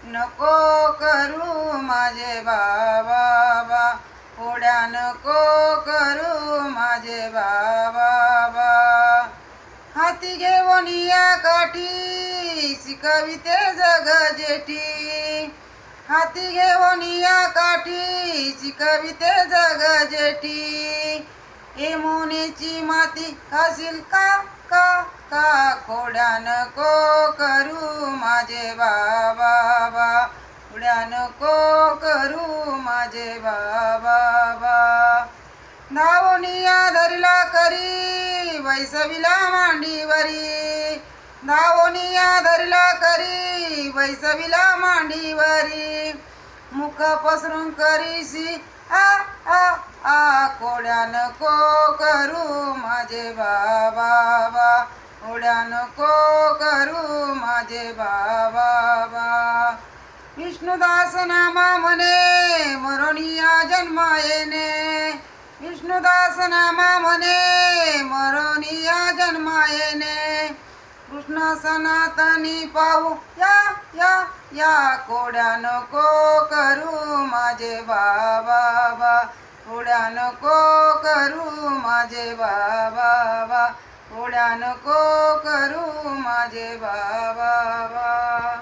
नको करू माझे बाबा, उड्या नको करू माझे बाबा. हाती घेऊन या काठी शिकविते जग जेठी, हाती घेऊन या काठी शिकविते जग जेठी. ए मोनेची माती खाशील का का का, खोड्या नको करू माझे बाबा, उड्या नको करू माझे बाबा. धावनिया धरला करी वैसविला मांडीवरी, धावनिया धरला करी वैसविला मांडीवरी. मुख पसरून करीसी आ आ आ, खोड्या नको करू माझे बाबा, उड्या नको करू माझे बाबा. विष्णुदास नामा म्हणे मरोनिया जन्म येणे, विष्णुदास नामा म्हणे मरोनिया जन्म येणे. कृष्ण सनातनी पाहू या या या, खोड्या नको करू माझे बाबा, उड्या नको करू माझे बाबा, उड्या नको करू माझे बाबा.